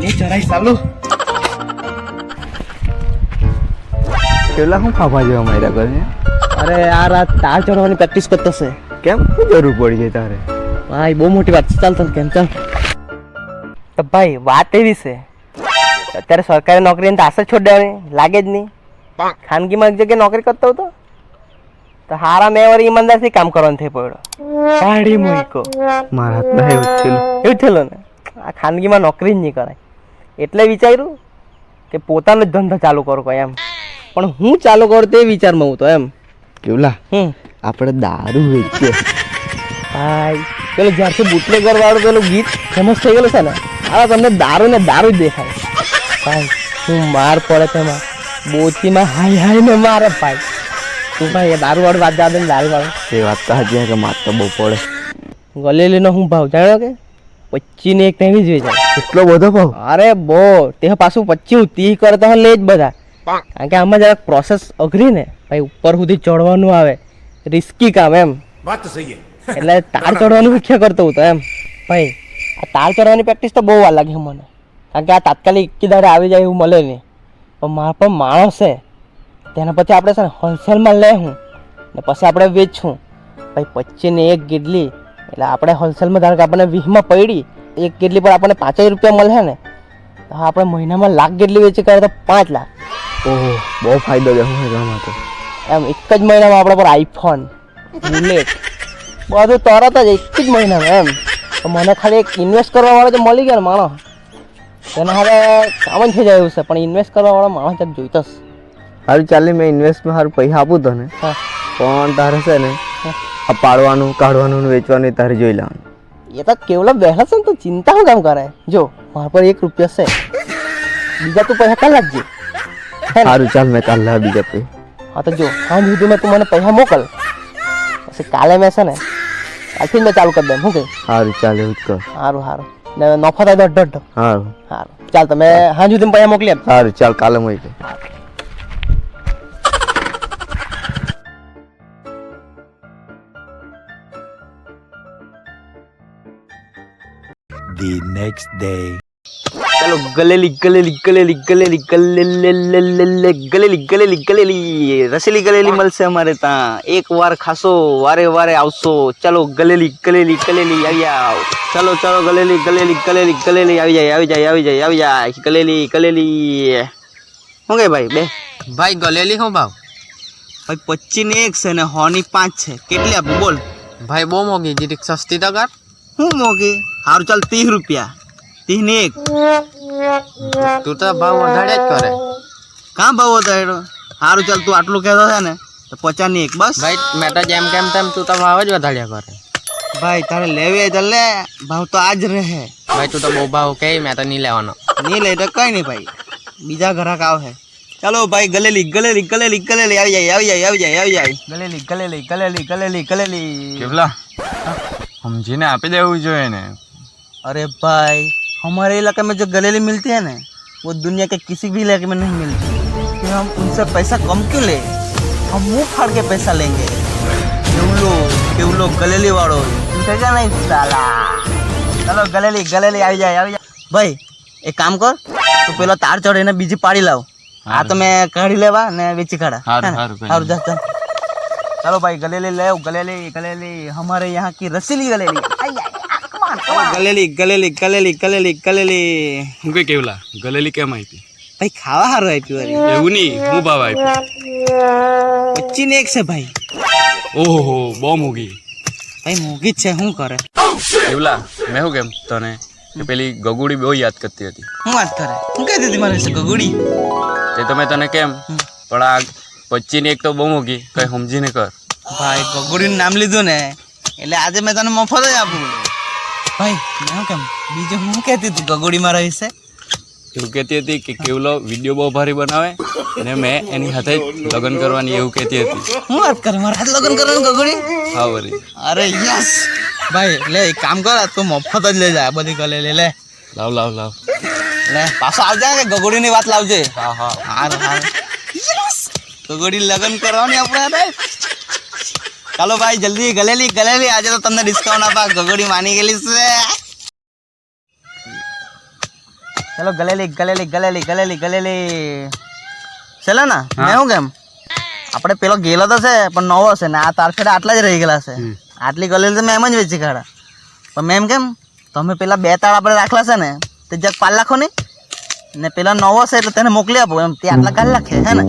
ले चराई चालू પેલા હું ફાફા જેવા માર્યા કરે અરે યાર આ તાર ચડવાની પ્રેક્ટિસ કરતો છે કેમ શું જરૂર પડી જાય તારે ભાઈ બહુ મોટી વાત છે ચાલ ચાલ કેમ ચાલ તો ભાઈ વાત એવી છે અત્યારે સરકારી નોકરીની તો આશા છોડ દેવાની લાગે જ નહીં ખાનગીમાં એક જગ્યાએ નોકરી કરતો હતો તો હારા મેં વળી ઈમાનદારથી કામ કરવાનું થઈ પડ્યો કાઢી મૂકો મારા હાથમાં એવું જ થયેલું એવું થયેલું ને આ ખાનગીમાં નોકરી જ નહીં કરાય એટલે વિચાર્યું કે પોતાનો જ ધંધો ચાલુ કરો કોઈ એમ પણ હું ચાલુ કરું તે વિચારમાં હું તો એમ કેવલા આપણે દારૂ વેચીએ ભાઈ પેલું જ્યારથી બુટલેગર વાળું પેલું ગીત ફેમસ થઈ ગયેલું છે ને હવે તમને દારૂ ને દારૂ જ દેખાય ભાઈ શું માર પડે તેમાં બોચીમાં હાઈ હાઈ ને મારે ભાઈ તું ભાઈ એ દારૂ વાળું વાત જાદે ને દારૂ વાળું એ વાત તો હાજી કે માર તો બહુ પડે ગલેલીનો હું ભાવ જાણ્યો કે 25 ને એક ટાઈમ જ વેચાય એટલો બધો ભાવ અરે બહુ તે પાછું 25 30 કરે તો લે જ બધા કારણ કે આમાં જરાક પ્રોસેસ અઘરી ને ભાઈ ઉપર સુધી ચડવાનું આવે રિસ્કી કામ એમ વાત તો સહી એટલે તાર ચડવાનું મુખ્ય કરતો હતો એમ ભાઈ આ તાર ચડવાની પ્રેક્ટિસ તો બહુ વાર લાગી મને કારણ કે આ તાત્કાલિક એક દાડે આવી જાય એવું મળે નહીં પણ મારા પણ માણસ છે તેના પછી આપણે છે ને હોલસેલમાં લે હું ને પછી આપણે વેચશું ભાઈ 25 ને એક ગેડલી એટલે આપણે હોલસેલમાં ધારો કે આપણને 20 માં પડી એક ગેડલી પર આપણને 5 રૂપિયા મળે ને તો આપણે મહિનામાં લાખ ગેડલી વેચી કરે તો 5 લાખ ઓહો બહુ ફાયદો છે હું એમાં તો એમ એક જ મહિનામાં આપણા પર આઈફોન બુલેટ બધું તરત જ એક જ મહિનામાં એમ તો મને ખાલી એક ઇન્વેસ્ટ કરવા વાળો તો મળી ગયો ને માણસ તેના હવે કામ જ થઈ જાય એવું છે પણ ઇન્વેસ્ટ કરવા વાળો માણસ જ જોઈતો જ સારું ચાલે મેં ઇન્વેસ્ટમાં સારું પૈસા આપું તને હા પણ તારે છે ને આ પાડવાનું કાઢવાનું ને વેચવાનું એ તારે જોઈ લેવાનું એ તો કેવલો બેઠો છે ને તો ચિંતા શું કામ કરે જો મારા પર 1 રૂપિયો છે બીજા તું પૈસા કાઢ લાગજે સારું ચાલ મેં કાલ લાવ બીજા પૈ હા તો જો સાંજ સુધીમાં તું મને પૈસા મોકલ પછી કાલે મેં છે ને કાલથી જ મેં ચાલુ કરી દઉં શું કહે સારું ચાલ એવું જ કર સારું સારું ને નફો થાય તો અઢ સારું સારું ચાલ તમે સાંજ સુધીમાં પૈસા મોકલી આપ સારું ચાલ કાલે મળી જાય The next day. ચાલો ગલેલી ગલેલી ગલેલી ગલેલી ગલેલી ગલેલી ગલેલી રસેલી ગલેલી મળશે અમારે ત્યાં એક વાર ખાશો વારે વારે આવશો ચાલો ગલેલી ગલેલી ગલેલી આવી જાવ ચાલો ચાલો ગલેલી ગલેલી ગલેલી ગલેલી આવી જાય આવી જાય આવી જાય આવી જાય ગલેલી ગલેલી શું કે ભાઈ બે ભાઈ ગલેલી શું ભાવ ભાઈ 25 ને 1 છે ને 100 ની 5 છે કેટલી આપું બોલ ભાઈ બહુ મોંઘી જીરીક સસ્તી તો કર હું મોંઘી સારું ચાલ 30 રૂપિયા 30 ને 1 તું તો ભાવ વધારે જ કરે કાં ભાવ વધાર્યો સારું ચાલ તું આટલું કહેતો છે ને તો 50 ની 1 બસ ભાઈ મેં તો જેમ કેમ તેમ તું તો ભાવ જ વધાર્યા કરે ભાઈ તારે લેવી તો લે ભાવ તો આજ રહે ભાઈ તું તો બહુ ભાવ કહે મેં તો નહીં લેવાનો નહીં લે તો કઈ નહીં ભાઈ બીજા ગ્રાહક આવે ચાલો ભાઈ ગલેલી ગલેલી ગલેલી ગલેલી આવી જાય આવી જાય આવી જાય આવી જાય ગલેલી ગલેલી ગલેલી ગલેલી ગલેલી કેવલા સમજીને આપી દેવું જોઈએ ने अरे भाई हमारे इलाके में जो गलेली मिलती है ना वो दुनिया के किसी भी इलाके में नहीं मिलती तो हम उनसे पैसा कम क्यों ले हम मुंह फाड़ के पैसा लेंगे केवलो गलेली वाड़ो समझा नहीं साला चलो गलेली गलेली આવી જાય ભાઈ એક કામ કર તું પેલો તાર ચડે બીજી પાડી લાવ આ તો મેં કાઢી લેવા ને વેચી કાઢા સારું જા ચાલ चलो भाई गलेली ले गलेली गलेली हमारे यहाँ की रसीली गलेली गलेली गलेली गलेली गलेली गलेली હું કઈ કેવલા ગલેલી કેમ આપી भाई खावा हारो आप्યું अरे એવું નહીં હું ભાવ આપ્યો 25 ने 1 છે ભાઈ ઓહો બહુ મોંઘી ભાઈ મોંઘી છે શું કરે કેવલા મેં શું કેમ તને કે પેલી ગગુડી બહુ યાદ કરતી હતી હું વાત કરે હું કહી દીધી મારે છે ગગુડી તે તો મેં તને કેમ પણ આ 25 ને 1 તો બહુ મોંઘી કઈ સમજીને કર ભાઈ ગગુડીનું નામ લીધું ને એટલે આજે મેં તને મફત જ આપું ભાઈ મેં કેમ બીજું હું કહેતી હતી ગગુડીમાં રહી છે એવું કહેતી હતી કે કેવલો વિડીયો બહુ ભારી બનાવે અને મેં એની સાથે લગ્ન કરવાની એવું કહેતી હતી હું વાત કરે મારા હાથ લગ્ન કરવાનું ગગુડી હા વરી અરે યસ ભાઈ લે એક કામ કર તું મફત જ લઈ જા બધી ગલેલી લે લાવ લાવ લાવ લે પાછો આવજે કે ગગુડીની વાત લાવજે હા હા હાર હાર યસ ગગુડી લગ્ન કરવાની આપણે ચાલો ભાઈ જલ્દી ગલેલી ગલેલી આજે તો તમને ડિસ્કાઉન્ટ આપા ગગુડી માની ગયેલી છે ચલો ગલેલી ગલેલી ગલેલી ગલેલી ગલેલી ચલો ને મેં હું કેમ આપણે પેલો ગેલો તો છે પણ નવો છે ને આ તારફેડા આટલા જ રહી ગયેલા છે આટલી ગલેલી તો મેં એમ જ વેચી કાઢા પણ મેં એમ કેમ તમે પેલા 2 તાળ આપણે રાખલા છે ને તે જગ પાલ રાખો ને ને પેલા નવો છે એટલે તેને મોકલી આપો એમ તે આટલા કાઢ રાખે હે ને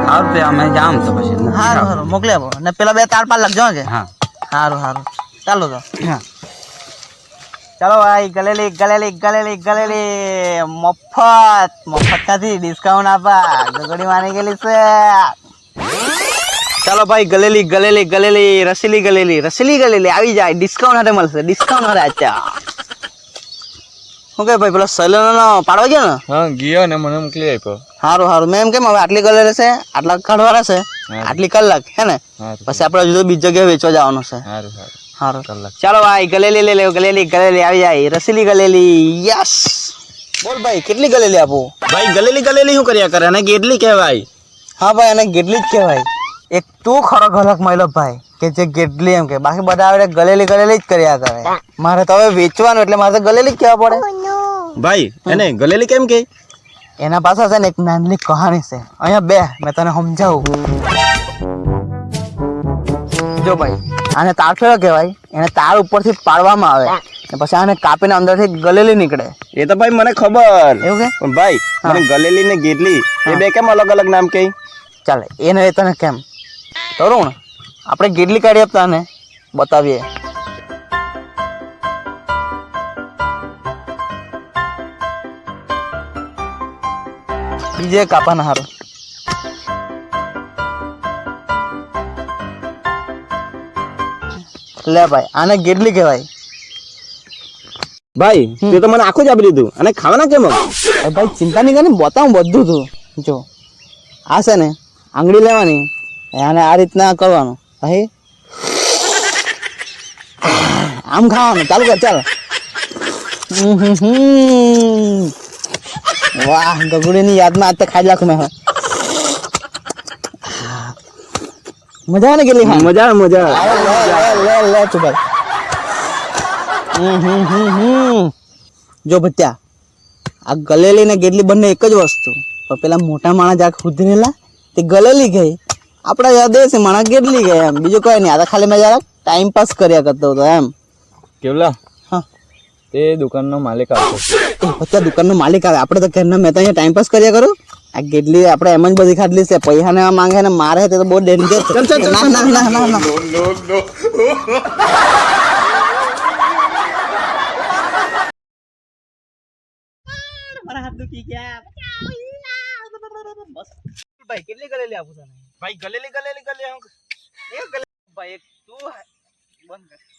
સારું તે અમે જામ તો પછી સારું સારું મોકલી આપો ને પેલા 2 તાળ પાલ લાગજો કે હા સારું સારું ચાલો તો ચાલો ભાઈ ગલેલી ગલેલી ગલેલી ગલેલી મફત ક્યાંથી ડિસ્કાઉન્ટ આપા ગગડી માની ગયેલી છે ચાલો ભાઈ ગલેલી ગલેલી ગલેલી રસીલી ગલેલી આવી જાય ડિસ્કાઉન્ટ હાથે મળશે ડિસ્કાઉન્ટ હાથે અચ્છા શું કે ભાઈ પેલો સલોનો પાડવા ગયો ને હા ગયો ને મને મોકલી આપ્યો સારું સારું મેં એમ કેમ હવે આટલી ગલેલી છે આટલા કાઢવાના છે આટલી કલાક હે ને પછી આપણે હજુ તો બીજી જગ્યાએ વેચવા જવાનું છે સારું સારું સારું ચાલો ભાઈ ગલેલી લઈ લેવો ગલેલી આવી જાય રસીલી ગલેલી યસ બોલ ભાઈ કેટલી ગલેલી આપું ભાઈ ગલેલી શું કર્યા કરે અને ગેટલી કહેવાય હા ભાઈ એને ગેટલી જ કહેવાય એક તું ખરો ગલક મળ્યો ભાઈ કે જે ગેટલી એમ કે બાકી બધા આવડે ગલેલી જ કર્યા કરે મારે તો હવે વેચવાનું એટલે મારે તો ગલેલી જ કહેવા પડે ભાઈ એને ગલેલી કેમ કે એના પાસે છે ને એક નાની કહાની છે અહીંયા બે મેં તને સમજાવું જો ભાઈ આને તારફેરો કહેવાય એને તાર ઉપરથી પાડવામાં આવે ને પછી આને કાપીને અંદરથી ગલેલી નીકળે એ તો ભાઈ મને ખબર એવું કે પણ ભાઈ મને ગલેલી ને ગેટલી એ બે કેમ અલગ અલગ નામ કે ચાલે એને તને કેમ તરુણ આપણે ગેટલી કાઢી આપતા ને બતાવીએ બીજે કાપાના હારું લે ભાઈ આને ગેટલી કહેવાય ભાઈ તે તો મને આખું જ આપી દીધું અને ખાવાના કેમ ભાઈ ચિંતા નહીં કરે બતાવું બધું તું જો આ છે ને આંગળી લેવાની આને આ રીતના કરવાનું ભાઈ આમ ખાવાનું ચાલુ કર ચાલ વાહ ગગુડીની યાદમાં આજ તો ખાઈ નાખું મેં મજા આવે ને કેટલી મજા લે તું ભાઈ જો ભત્યા આ ગલેલી ને ગેટલી બંને એક જ વસ્તુ પણ પેલા મોટા માણસ જરાક સુધરેલા તે ગલેલી ગઈ આપણા યાદ છે માણસ ગેટલી ગઈ એમ બીજું કઈ નહીં આ તો ખાલી મેં જરાક ટાઈમ પાસ કર્યા કરતો હતો એમ કેવલા હા તે દુકાનનો માલિક આવતો એ ભત્યા દુકાનનો માલિક આવે આપણે તો ઘરના મેં તો અહીંયા ટાઈમ પાસ કર્યા કરું આ ગેટલી આપણે એમ જ બધી ખાટલી છે પૈસા ને માંગે ને મારે તે તો બહુ ડેન્જર છે ના ના ના ના ના મારા હાથ દુખી ગયા ભાઈ કેટલી ગલેલી આપું તને ભાઈ ગલેલી ભાઈ એક તું બંધ કર